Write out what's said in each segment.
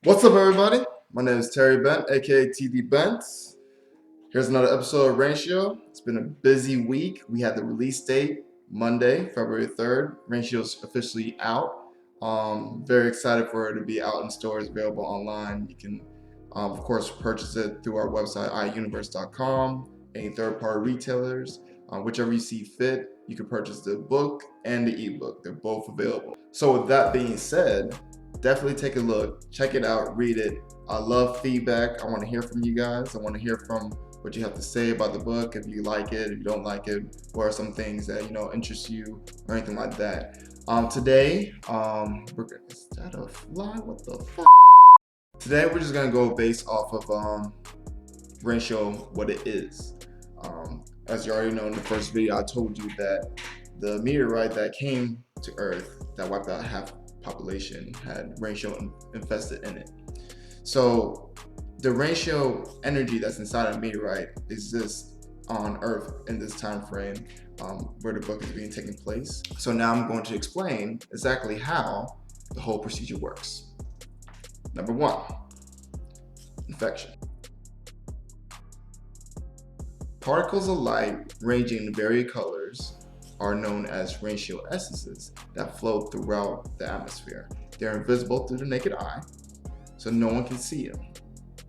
What's up, everybody? My name is Terry Bent, aka TD Bent. Here's another episode of Ranshio. It's been a busy week. We had the release date Monday, February 3rd. Ranshio's officially out. Very excited for it to be out in stores, available online. You can, of course, purchase it through our website, iuniverse.com, any third-party retailers. Whichever you see fit, you can purchase the book and the ebook. They're both available. So with that being said, definitely take a look, check it out, read it. I love feedback. I want to hear from you guys. I want to hear from what you have to say about the book, if you like it, if you don't like it, what are some things that interest you or anything like that. Today, we're gonna, is that a fly? What the fuck? Today we're just gonna go based off of Ranshio, what it is. As you already know in the first video, I told you that the meteorite that came to Earth that wiped out half population had Ranshio infested in it. So the Ranshio energy that's inside a meteorite exists on Earth in this time frame where the book is being taken place. So now I'm going to explain exactly how the whole procedure works. Number one, infection. Particles of light ranging in various colors are known as Ranshio essences that float throughout the atmosphere. They're invisible through the naked eye, so no one can see them.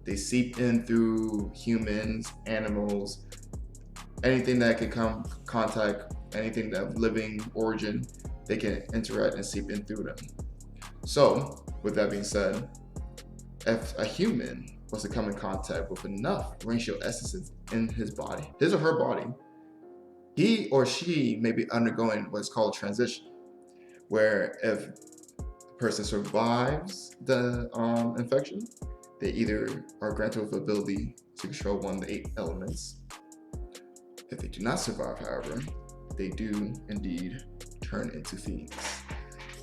They seep in through humans, animals, anything that could come contact, anything that have living origin, they can interact and seep in through them. So, with that being said, if a human was to come in contact with enough Ranshio essences in his body, his or her body, he or she may be undergoing what's called a transition, where if the person survives the infection, they either are granted with the ability to control one of the 8 elements. If they do not survive, however, they do indeed turn into fiends.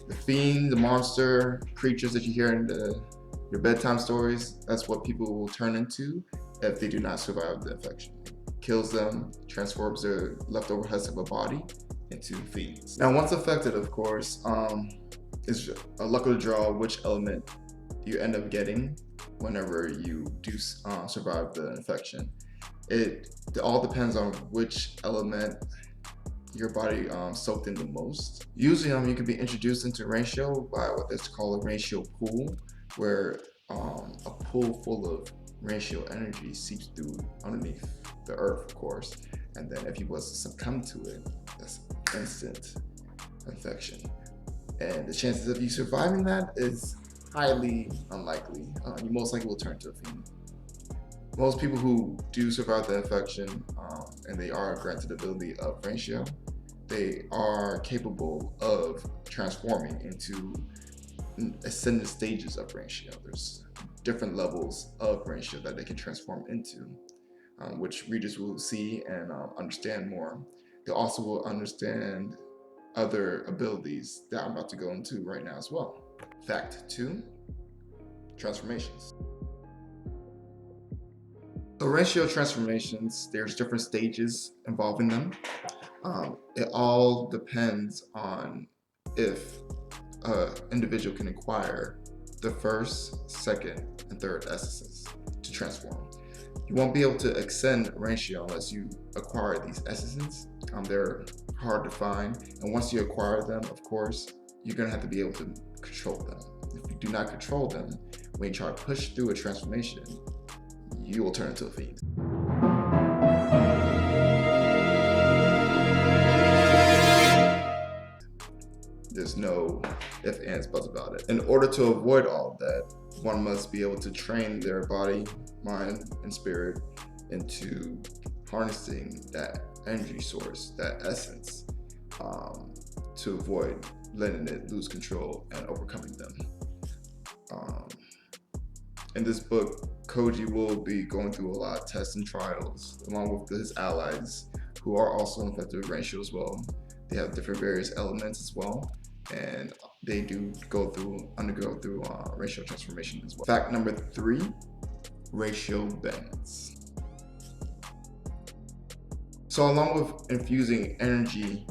The fiend, the monster, creatures that you hear in your bedtime stories, that's what people will turn into if they do not survive the infection. It kills them, transforms their leftover husk of a body into fiends. Now, once affected, of course, it's a luck of the draw which element you end up getting whenever you do survive the infection. It all depends on which element your body soaked in the most. Usually you can be introduced into Ranshio by what is called a Ranshio pool, where a pool full of Ranshio energy seeps through underneath the earth, of course, and then if you was to succumb to it, that's instant infection. And the chances of you surviving that is highly unlikely. You most likely will turn to a fiend. Most people who do survive the infection and they are granted the ability of Ranshio, they are capable of transforming into ascendant stages of Ranshio. There's different levels of Ranshio that they can transform into, which readers will see and understand more. They also will understand other abilities that I'm about to go into right now as well. Fact 2, transformations. So Ranshio transformations, there's different stages involving them. It all depends on if an individual can acquire the first, second, and third essences to transform. You won't be able to ascend Ranshio unless you acquire these essences. They're hard to find, and once you acquire them, of course, you're gonna have to be able to control them. If you do not control them, when you try to push through a transformation, you will turn into a fiend. There's no ifs, ands, buts about it. In order to avoid all of that, one must be able to train their body, mind, and spirit into harnessing that energy source, that essence, to avoid letting it lose control and overcoming them. In this book, Koji will be going through a lot of tests and trials along with his allies who are also infected with Ranshio as well. They have different various elements as well, and they do undergo through Ranshio transformation as well. Fact number 3, Ranshio bends. So along with infusing energy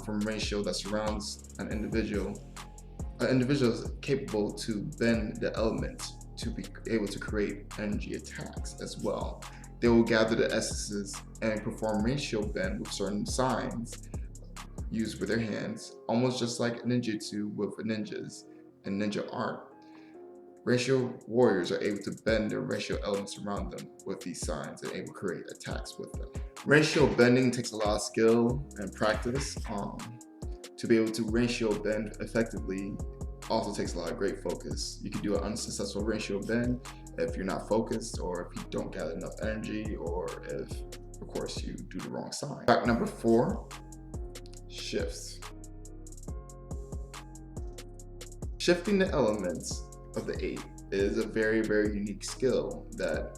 from Ranshio that surrounds an individual is capable to bend the elements to be able to create energy attacks as well. They will gather the essences and perform ratio bend with certain signs used with their hands, almost just like ninjutsu with ninjas and ninja art. Ratio warriors are able to bend their ratio elements around them with these signs and able to create attacks with them. Ratio bending takes a lot of skill and practice. To be able to ratio bend effectively also takes a lot of great focus. You can do an unsuccessful ratio bend if you're not focused, or if you don't gather enough energy, or if, of course, you do the wrong sign. Fact number 4, shifts. Shifting the elements of the 8 is a very, very unique skill that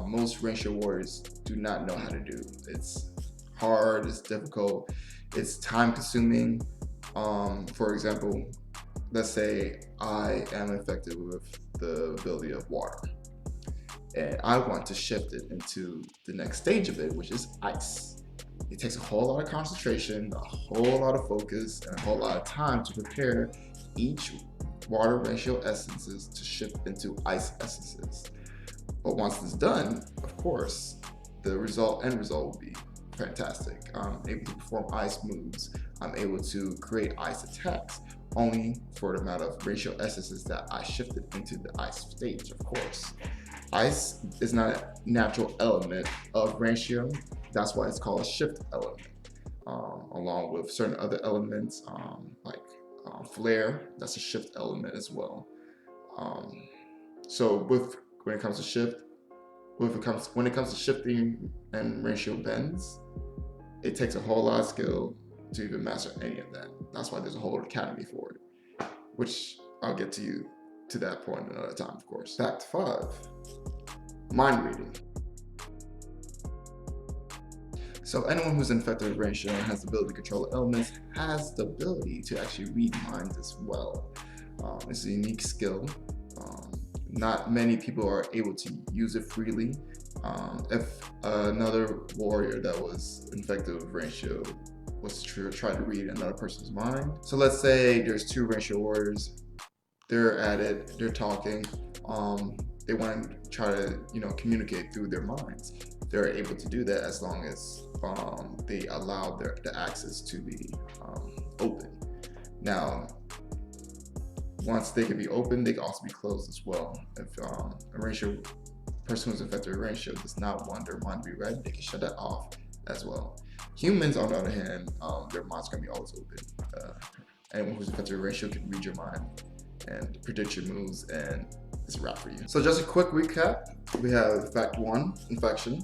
most ratio warriors do not know how to do. It's hard, it's difficult, it's time consuming. For example, let's say I am infected with the ability of water, and I want to shift it into the next stage of it, which is ice. It takes a whole lot of concentration, a whole lot of focus, and a whole lot of time to prepare each water ratio essences to shift into ice essences. But once it's done, of course, the end result will be fantastic. I'm able to perform ice moves. I'm able to create ice attacks, only for the amount of ratio essences that I shifted into the ice stage, of course. Ice is not a natural element of ratio. That's why it's called a shift element, along with certain other elements like flare. That's a shift element as well. So when it comes to shifting and ratio bends, it takes a whole lot of skill to even master any of that. That's why there's a whole academy for it, which I'll get to that point another time, of course. Fact 5, mind reading. So anyone who's infected with Ranshio and has the ability to control elements has the ability to actually read minds as well. It's a unique skill. Not many people are able to use it freely. If another warrior that was infected with Ranshio was to try to read another person's mind. So let's say there's 2 Ranshio warriors. They're at it, they're talking. They want to try to, communicate through their minds. They're able to do that as long as they allow the access to be open. Now, once they can be open, they can also be closed as well. If a person who's infected with Ranshio does not want their mind to be read, they can shut that off as well. Humans, on the other hand, their mind's gonna be always open. Anyone who's infected with Ranshio can read your mind and predict your moves, and it's a wrap for you. So just a quick recap. We have fact 1, infection.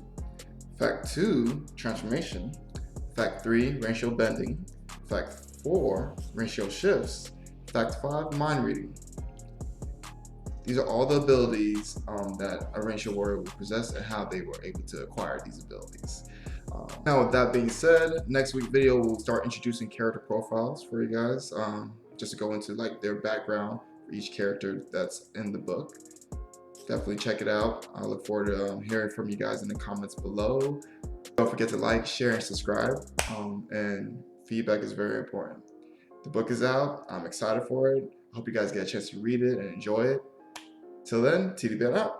Fact 2, transformation. Fact 3, Ranshio bending. Fact 4, Ranshio shifts. Fact 5, mind reading. These are all the abilities that a Ranshio warrior would possess and how they were able to acquire these abilities. Now, with that being said, next week's video we'll start introducing character profiles for you guys, just to go into like their background for each character that's in the book. Definitely check it out. I look forward to hearing from you guys in the comments below. Don't forget to like, share, and subscribe. And feedback is very important. The book is out. I'm excited for it. I hope you guys get a chance to read it and enjoy it. Till then, TDB out.